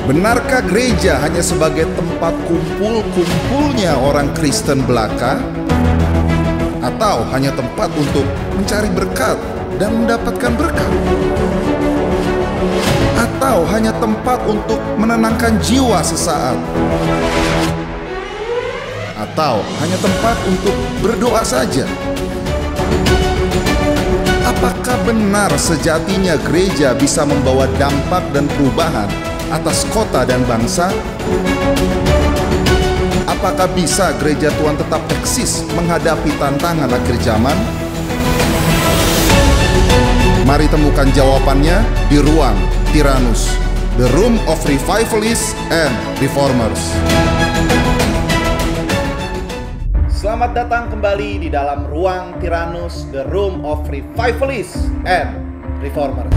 Benarkah gereja hanya sebagai tempat kumpul-kumpulnya orang Kristen belaka? Atau hanya tempat untuk mencari berkat dan mendapatkan berkat? Atau hanya tempat untuk menenangkan jiwa sesaat? Atau hanya tempat untuk berdoa saja? Apakah benar sejatinya gereja bisa membawa dampak dan perubahan atas kota dan bangsa? Apakah bisa gereja Tuhan tetap eksis menghadapi tantangan akhir zaman? Mari temukan jawabannya di Ruang Tyrannus, The Room of Revivalists and Reformers. Selamat datang kembali di dalam Ruang Tyrannus, The Room of Revivalists and Reformers.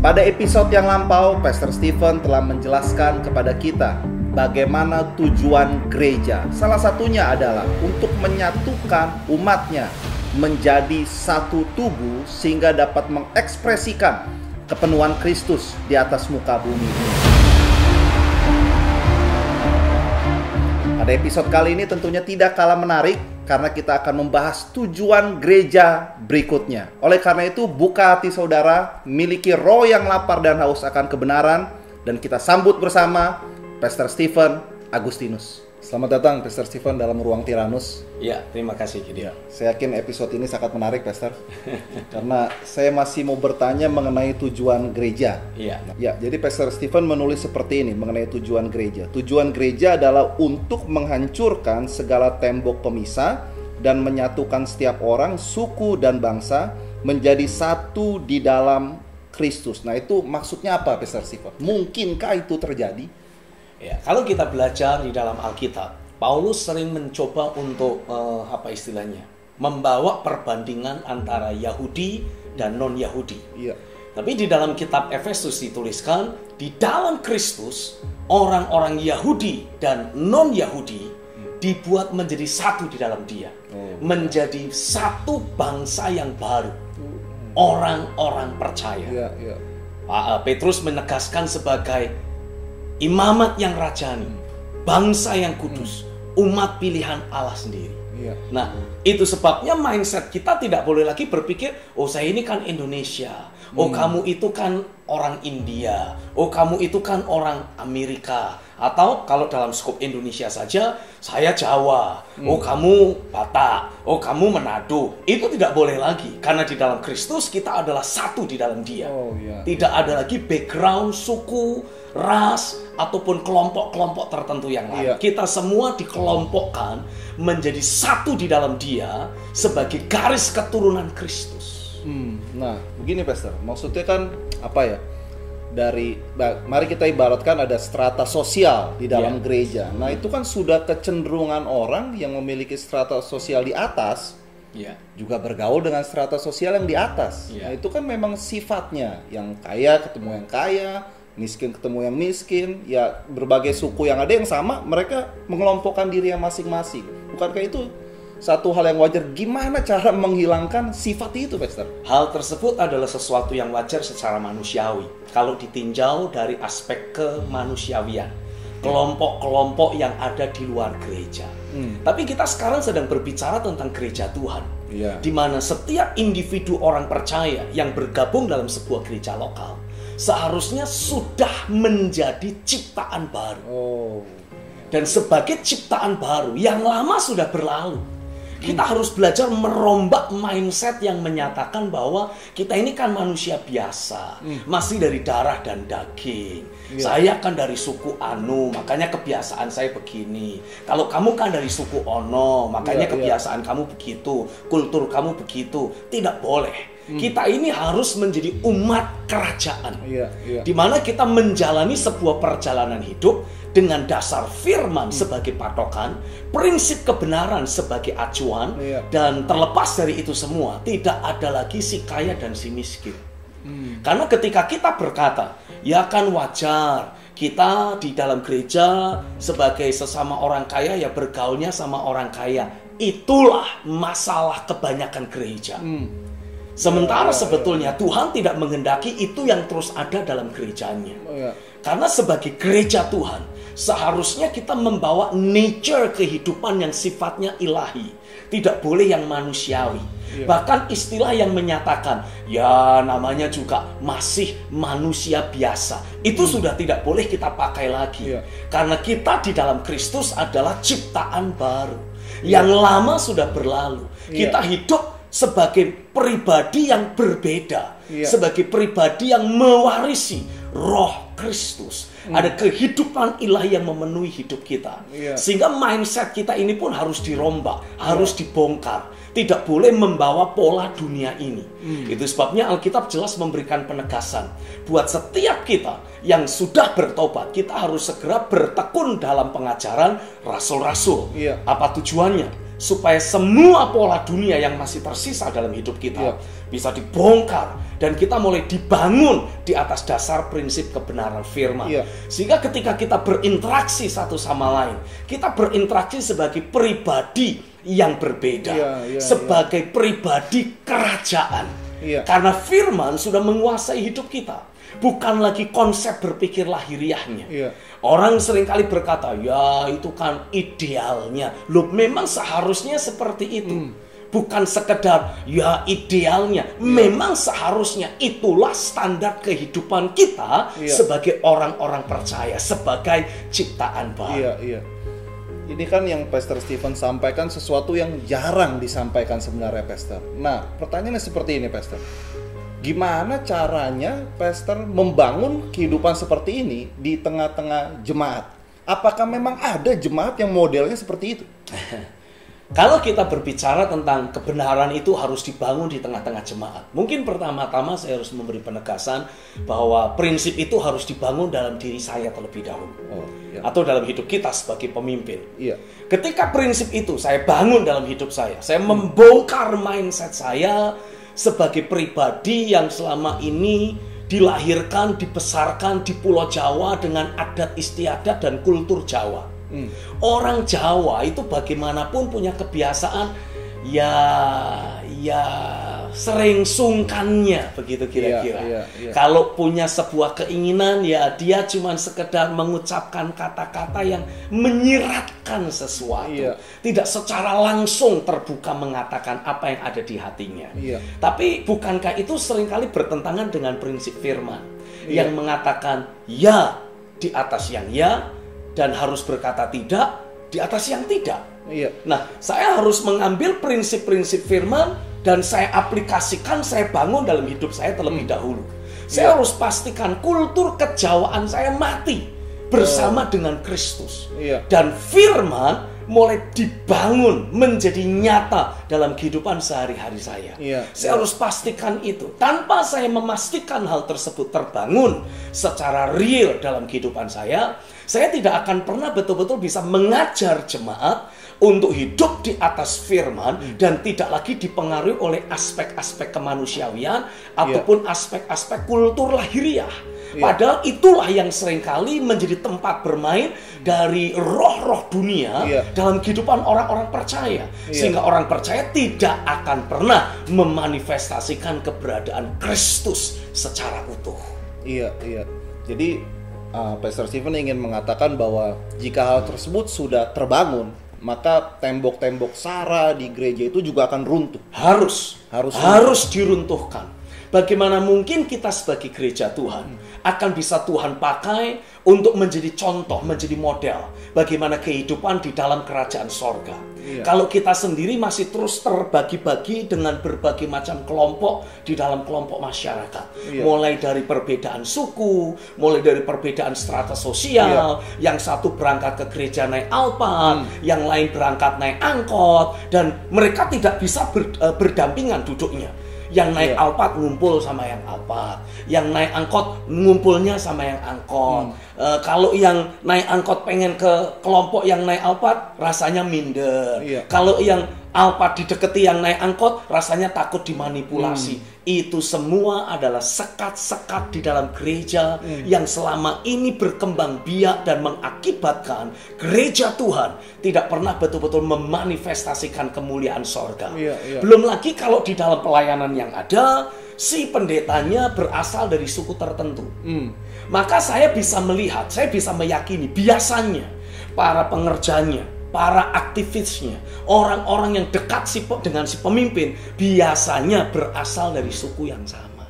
Pada episode yang lampau, Pastor Stephen telah menjelaskan kepada kita bagaimana tujuan gereja. Salah satunya adalah untuk menyatukan umatnya menjadi satu tubuh sehingga dapat mengekspresikan kepenuhan Kristus di atas muka bumi ini. Pada episode kali ini tentunya tidak kalah menarik karena kita akan membahas tujuan gereja berikutnya. Oleh karena itu, buka hati saudara, miliki roh yang lapar dan haus akan kebenaran, dan kita sambut bersama Pastor Stephen Agustinus. Selamat datang Pastor Stephen dalam Ruang Tyrannus. Ya, terima kasih Gidi. Saya yakin episode ini sangat menarik, Pastor. Karena saya masih mau bertanya mengenai tujuan gereja. Iya. Ya, jadi Pastor Stephen menulis seperti ini mengenai tujuan gereja. Tujuan gereja adalah untuk menghancurkan segala tembok pemisah dan menyatukan setiap orang, suku dan bangsa menjadi satu di dalam Kristus. Nah, itu maksudnya apa, Pastor Stephen? Mungkinkah itu terjadi? Ya, kalau kita belajar di dalam Alkitab, Paulus sering mencoba untuk membawa perbandingan antara Yahudi dan non-Yahudi. Iya. Tapi di dalam kitab Efesus dituliskan, di dalam Kristus orang-orang Yahudi dan non-Yahudi dibuat menjadi satu di dalam Dia, menjadi satu bangsa yang baru, orang-orang percaya. Iya, iya. Petrus menegaskan sebagai imamat yang rajani, bangsa yang kudus, umat pilihan Allah sendiri. Iya. Nah, itu sebabnya mindset kita tidak boleh lagi berpikir, oh saya ini kan Indonesia, oh kamu itu kan orang India, oh kamu itu kan orang Amerika, atau kalau dalam skop Indonesia saja, saya Jawa, oh kamu Batak, oh kamu Manado. Itu tidak boleh lagi, karena di dalam Kristus kita adalah satu di dalam Dia. Tidak ada lagi background, suku, ras, ataupun kelompok-kelompok tertentu yang lain. Kita semua dikelompokkan menjadi satu di dalam Dia sebagai garis keturunan Kristus. Nah, begini Pastor, maksudnya kan apa ya? Mari kita ibaratkan ada strata sosial di dalam gereja. Nah, itu kan sudah kecenderungan orang yang memiliki strata sosial di atas juga bergaul dengan strata sosial yang di atas. Nah, itu kan memang sifatnya, yang kaya ketemu yang kaya, miskin ketemu yang miskin, ya berbagai suku yang ada yang sama, mereka mengelompokkan diri yang masing-masing. Bukankah itu satu hal yang wajar? Gimana cara menghilangkan sifat itu, Pastor? Hal tersebut adalah sesuatu yang wajar secara manusiawi. Kalau ditinjau dari aspek kemanusiawian, kelompok-kelompok yang ada di luar gereja. Tapi kita sekarang sedang berbicara tentang gereja Tuhan, di mana setiap individu orang percaya yang bergabung dalam sebuah gereja lokal seharusnya sudah menjadi ciptaan baru. Dan sebagai ciptaan baru, yang lama sudah berlalu. Kita harus belajar merombak mindset yang menyatakan bahwa kita ini kan manusia biasa, masih dari darah dan daging. Saya kan dari suku Anu, makanya kebiasaan saya begini. Kalau kamu kan dari suku Ono, makanya kebiasaan kamu begitu, kultur kamu begitu. Tidak boleh. Kita ini harus menjadi umat kerajaan, di mana kita menjalani sebuah perjalanan hidup dengan dasar firman sebagai patokan, prinsip kebenaran sebagai acuan, dan terlepas dari itu semua, tidak ada lagi si kaya dan si miskin. Karena ketika kita berkata, ya kan wajar, kita di dalam gereja sebagai sesama orang kaya ya bergaulnya sama orang kaya. Itulah masalah kebanyakan gereja. Sementara sebetulnya Tuhan tidak menghendaki itu yang terus ada dalam gerejanya. Karena sebagai gereja Tuhan, seharusnya kita membawa nature kehidupan yang sifatnya ilahi. Tidak boleh yang manusiawi. Bahkan istilah yang menyatakan, ya namanya juga masih manusia biasa. Itu sudah tidak boleh kita pakai lagi. Karena kita di dalam Kristus adalah ciptaan baru. Yang lama sudah berlalu. Kita hidup sebagai pribadi yang berbeda, sebagai pribadi yang mewarisi roh Kristus. Ada kehidupan ilahi yang memenuhi hidup kita. Sehingga mindset kita ini pun harus dirombak, harus dibongkar. Tidak boleh membawa pola dunia ini. Itu sebabnya Alkitab jelas memberikan penegasan. Buat setiap kita yang sudah bertobat, kita harus segera bertekun dalam pengajaran rasul-rasul. Apa tujuannya? Supaya semua pola dunia yang masih tersisa dalam hidup kita bisa dibongkar dan kita mulai dibangun di atas dasar prinsip kebenaran firman. Sehingga ketika kita berinteraksi satu sama lain, kita berinteraksi sebagai pribadi yang berbeda, sebagai pribadi kerajaan. Karena firman sudah menguasai hidup kita. Bukan lagi konsep berpikir lahiriahnya. Orang seringkali berkata, ya itu kan idealnya. Loh, memang seharusnya seperti itu. Bukan sekedar ya idealnya. Memang seharusnya itulah standar kehidupan kita sebagai orang-orang percaya, sebagai ciptaan baru. Ini kan yang Pastor Stephen sampaikan sesuatu yang jarang disampaikan sebenarnya, Pastor. Nah, pertanyaannya seperti ini, Pastor. Gimana caranya Pastor membangun kehidupan seperti ini di tengah-tengah jemaat? Apakah memang ada jemaat yang modelnya seperti itu? Kalau kita berbicara tentang kebenaran itu harus dibangun di tengah-tengah jemaat. Mungkin pertama-tama saya harus memberi penegasan bahwa prinsip itu harus dibangun dalam diri saya terlebih dahulu. Atau dalam hidup kita sebagai pemimpin. Ketika prinsip itu saya bangun dalam hidup saya membongkar mindset saya sebagai pribadi yang selama ini dilahirkan, dibesarkan di Pulau Jawa dengan adat istiadat dan kultur Jawa. Orang Jawa itu bagaimanapun punya kebiasaan ya sering sungkannya, begitu kira-kira. Kalau punya sebuah keinginan, ya dia cuma sekedar mengucapkan kata-kata yang menyiratkan sesuatu. Tidak secara langsung terbuka mengatakan apa yang ada di hatinya. Tapi bukankah itu seringkali bertentangan dengan prinsip firman yang mengatakan ya di atas yang ya, dan harus berkata tidak di atas yang tidak. Nah, saya harus mengambil prinsip-prinsip firman dan saya aplikasikan, saya bangun dalam hidup saya terlebih dahulu. Saya harus pastikan kultur kejawaan saya mati bersama dengan Kristus. Dan firman mulai dibangun menjadi nyata dalam kehidupan sehari-hari saya. Saya harus pastikan itu. Tanpa saya memastikan hal tersebut terbangun secara real dalam kehidupan saya tidak akan pernah betul-betul bisa mengajar jemaat untuk hidup di atas firman dan tidak lagi dipengaruhi oleh aspek-aspek kemanusiawian ataupun aspek-aspek kultur lahiriah. Padahal itulah yang seringkali menjadi tempat bermain dari roh-roh dunia dalam kehidupan orang-orang percaya. Sehingga orang percaya tidak akan pernah memanifestasikan keberadaan Kristus secara utuh. Jadi Pastor Stephen ingin mengatakan bahwa jika hal tersebut sudah terbangun, maka tembok-tembok SARA di gereja itu juga akan runtuh. Harus diruntuhkan. Bagaimana mungkin kita sebagai gereja Tuhan akan bisa Tuhan pakai untuk menjadi contoh, menjadi model bagaimana kehidupan di dalam kerajaan sorga. Kalau kita sendiri masih terus terbagi-bagi dengan berbagai macam kelompok di dalam kelompok masyarakat. Mulai dari perbedaan suku, mulai dari perbedaan strata sosial. Yang satu berangkat ke gereja naik Alphard, yang lain berangkat naik angkot, dan mereka tidak bisa berdampingan duduknya. Yang naik Alphard ngumpul sama yang Alphard, yang naik angkot ngumpulnya sama yang angkot. Kalau yang naik angkot pengen ke kelompok yang naik Alphard, rasanya minder. Kalau yang Alpa dideketi yang naik angkot, rasanya takut dimanipulasi. Itu semua adalah sekat-sekat di dalam gereja yang selama ini berkembang biak dan mengakibatkan gereja Tuhan tidak pernah betul-betul memanifestasikan kemuliaan sorga. Belum lagi kalau di dalam pelayanan yang ada, si pendetanya berasal dari suku tertentu. Maka saya bisa melihat, saya bisa meyakini biasanya para pengerjanya, para aktivisnya, orang-orang yang dekat dengan si pemimpin biasanya berasal dari suku yang sama.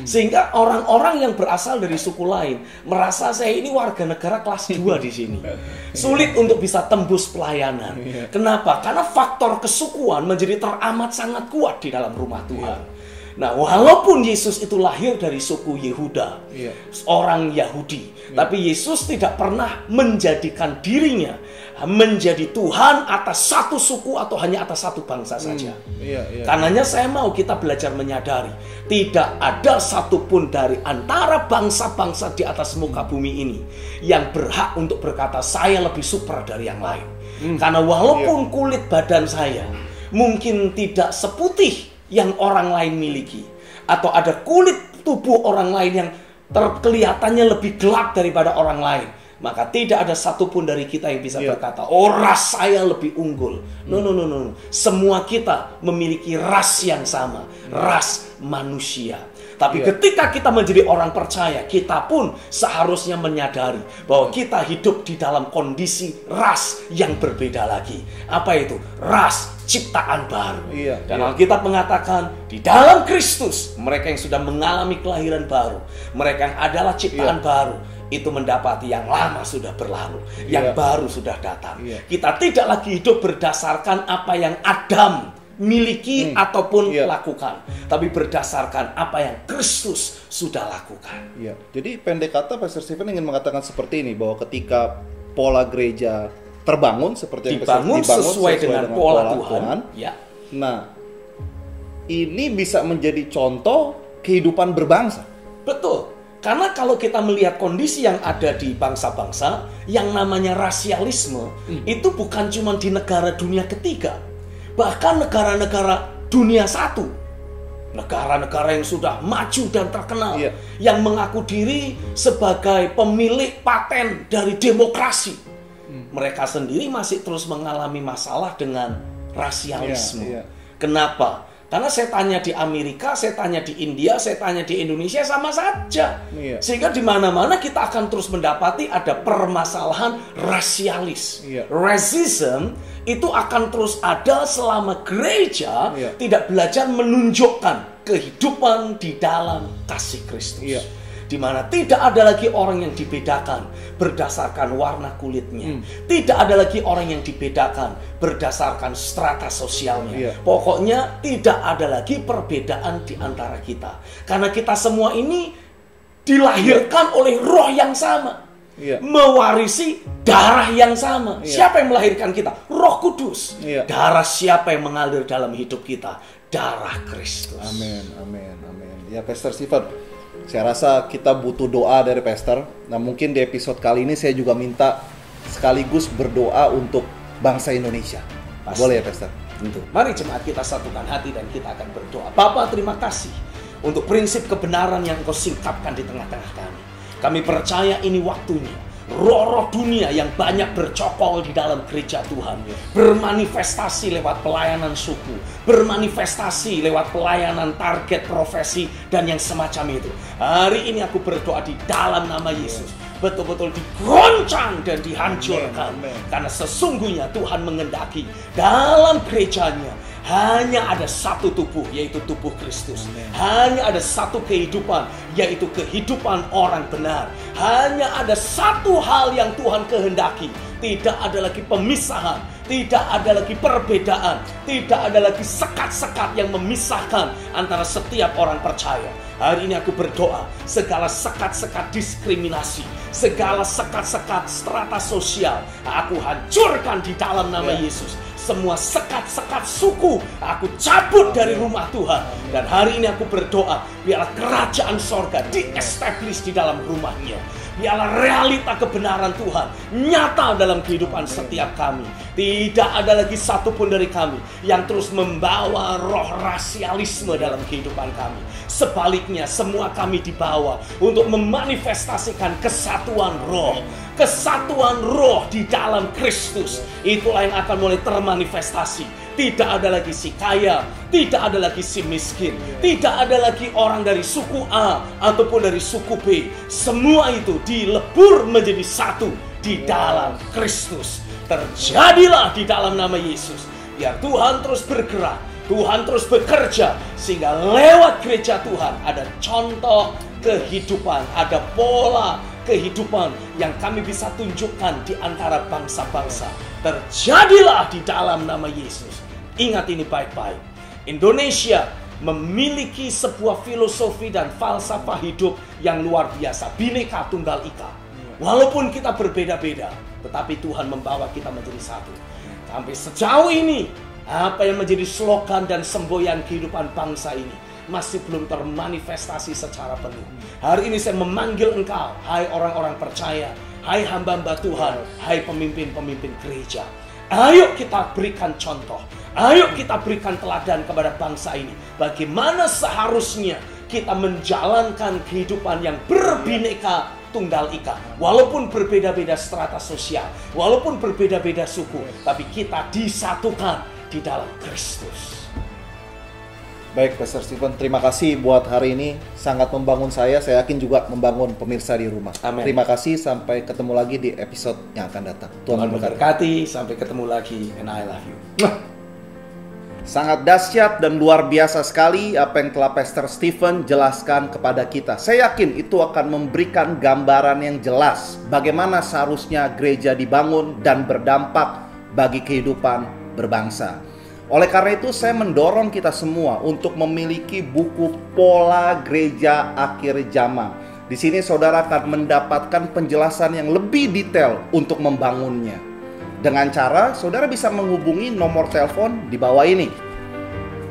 Sehingga orang-orang yang berasal dari suku lain merasa saya ini warga negara kelas 2 di sini. Sulit untuk bisa tembus pelayanan. Kenapa? Karena faktor kesukuan menjadi teramat sangat kuat di dalam rumah Tuhan. Nah, walaupun Yesus itu lahir dari suku Yehuda, orang Yahudi, tapi Yesus tidak pernah menjadikan dirinya menjadi Tuhan atas satu suku atau hanya atas satu bangsa saja. Karenanya saya mau kita belajar menyadari, tidak ada satupun dari antara bangsa-bangsa di atas muka bumi ini yang berhak untuk berkata saya lebih super dari yang lain. Karena walaupun kulit badan saya mungkin tidak seputih yang orang lain miliki, atau ada kulit tubuh orang lain yang kelihatannya lebih gelap daripada orang lain, maka tidak ada satupun dari kita yang bisa berkata, oh ras saya lebih unggul. No. Semua kita memiliki ras yang sama, ras manusia. Tapi ketika kita menjadi orang percaya, kita pun seharusnya menyadari bahwa kita hidup di dalam kondisi ras yang berbeda lagi. Apa itu? Ras ciptaan baru. Dan Alkitab mengatakan di dalam Kristus mereka yang sudah mengalami kelahiran baru, mereka yang adalah ciptaan baru, itu mendapati yang lama sudah berlalu, yang baru sudah datang. Kita tidak lagi hidup berdasarkan apa yang Adam miliki ataupun lakukan, tapi berdasarkan apa yang Kristus sudah lakukan. Jadi pendek kata Pastor Stephen ingin mengatakan seperti ini, bahwa ketika pola gereja terbangun seperti yang dibangun sesuai dengan pola Tuhan. Nah, ini bisa menjadi contoh kehidupan berbangsa. Betul. Karena kalau kita melihat kondisi yang ada di bangsa-bangsa, yang namanya rasialisme itu bukan cuma di negara dunia ketiga, bahkan negara-negara dunia satu, negara-negara yang sudah maju dan terkenal, yang mengaku diri sebagai pemilik paten dari demokrasi, mereka sendiri masih terus mengalami masalah dengan rasialisme. Kenapa? Karena saya tanya di Amerika, saya tanya di India, saya tanya di Indonesia, sama saja. Sehingga di mana-mana kita akan terus mendapati ada permasalahan rasialis. Racism itu akan terus ada selama gereja tidak belajar menunjukkan kehidupan di dalam kasih Kristus. Di mana tidak ada lagi orang yang dibedakan berdasarkan warna kulitnya. Tidak ada lagi orang yang dibedakan berdasarkan strata sosialnya. Pokoknya tidak ada lagi perbedaan di antara kita. Karena kita semua ini dilahirkan oleh roh yang sama. Mewarisi darah yang sama. Siapa yang melahirkan kita? Roh Kudus. Darah siapa yang mengalir dalam hidup kita? Darah Kristus. Amin. Ya, Pastor Stephen, saya rasa kita butuh doa dari Pastor. Nah, mungkin di episode kali ini saya juga minta sekaligus berdoa untuk bangsa Indonesia. Boleh ya, Pastor? Tentu. Mari jemaat kita satukan hati dan kita akan berdoa. Bapa, terima kasih untuk prinsip kebenaran yang Engkau singkapkan di tengah-tengah kami. Kami percaya ini waktunya roh-roh dunia yang banyak bercokol di dalam gereja Tuhan bermanifestasi lewat pelayanan suku, bermanifestasi lewat pelayanan target profesi dan yang semacam itu. Hari ini aku berdoa di dalam nama Yesus, betul-betul digoncang dan dihancurkan. Karena sesungguhnya Tuhan mengendaki dalam gerejanya hanya ada satu tubuh, yaitu tubuh Kristus. Hanya ada satu kehidupan, yaitu kehidupan orang benar. Hanya ada satu hal yang Tuhan kehendaki. Tidak ada lagi pemisahan, tidak ada lagi perbedaan, tidak ada lagi sekat-sekat yang memisahkan antara setiap orang percaya. Hari ini aku berdoa, segala sekat-sekat diskriminasi, segala sekat-sekat strata sosial, aku hancurkan di dalam nama Yesus. Semua sekat-sekat suku aku cabut dari rumah Tuhan. Dan hari ini aku berdoa, biarlah kerajaan sorga di-establish di dalam rumahnya. biarlah realita kebenaran Tuhan nyata dalam kehidupan setiap kami. Tidak ada lagi satupun dari kami yang terus membawa roh rasialisme dalam kehidupan kami. Sebaliknya, semua kami dibawa untuk memanifestasikan kesatuan roh. Kesatuan roh di dalam Kristus. Itulah yang akan mulai termanifestasi. Tidak ada lagi si kaya, tidak ada lagi si miskin, tidak ada lagi orang dari suku A ataupun dari suku B. Semua itu dilebur menjadi satu di dalam Kristus. Terjadilah di dalam nama Yesus. Biar Tuhan terus bergerak, Tuhan terus bekerja, sehingga lewat gereja Tuhan ada contoh kehidupan, ada pola kehidupan yang kami bisa tunjukkan di antara bangsa-bangsa. Terjadilah di dalam nama Yesus. Ingat ini baik-baik. Indonesia memiliki sebuah filosofi dan falsafah hidup yang luar biasa. Bhinneka Tunggal Ika. Walaupun kita berbeda-beda, tetapi Tuhan membawa kita menjadi satu. Sampai sejauh ini, apa yang menjadi slogan dan semboyan kehidupan bangsa ini masih belum termanifestasi secara penuh. Hari ini saya memanggil engkau, hai orang-orang percaya, hai hamba-hamba Tuhan, hai pemimpin-pemimpin gereja. Ayo kita berikan contoh. Ayo kita berikan teladan kepada bangsa ini. Bagaimana seharusnya kita menjalankan kehidupan yang berbineka tunggal ika. Walaupun berbeda-beda strata sosial, walaupun berbeda-beda suku, tapi kita disatukan di dalam Kristus. Baik, Pastor Stephen, terima kasih buat hari ini. Sangat membangun saya yakin juga membangun pemirsa di rumah. Amin. Terima kasih, sampai ketemu lagi di episode yang akan datang. Tuhan memberkati, sampai ketemu lagi, and I love you. Sangat dahsyat dan luar biasa sekali apa yang telah Pastor Stephen jelaskan kepada kita. Saya yakin itu akan memberikan gambaran yang jelas bagaimana seharusnya gereja dibangun dan berdampak bagi kehidupan berbangsa. Oleh karena itu saya mendorong kita semua untuk memiliki buku Pola Gereja Akhir Zaman. Di sini saudara akan mendapatkan penjelasan yang lebih detail untuk membangunnya. Dengan cara saudara bisa menghubungi nomor telepon di bawah ini.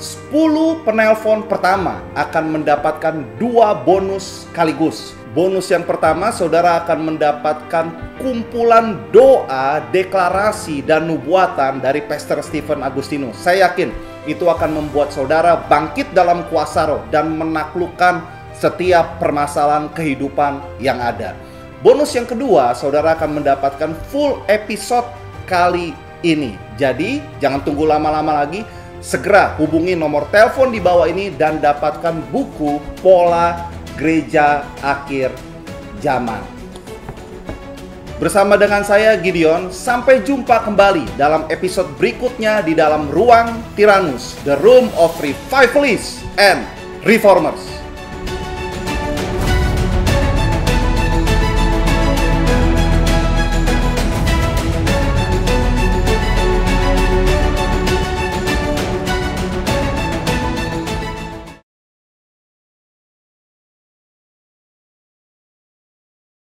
10 penelpon pertama akan mendapatkan 2 bonus sekaligus. Bonus yang pertama, saudara akan mendapatkan kumpulan doa, deklarasi, dan nubuatan dari Pastor Stephen Agustinus. Saya yakin itu akan membuat saudara bangkit dalam kuasa roh dan menaklukkan setiap permasalahan kehidupan yang ada. Bonus yang kedua, saudara akan mendapatkan full episode kali ini. Jadi, jangan tunggu lama-lama lagi. Segera hubungi nomor telepon di bawah ini dan dapatkan buku Pola Gereja Akhir Zaman. Bersama dengan saya Gideon, sampai jumpa kembali dalam episode berikutnya di dalam Ruang Tyrannus, The Room of Revivalists and Reformers.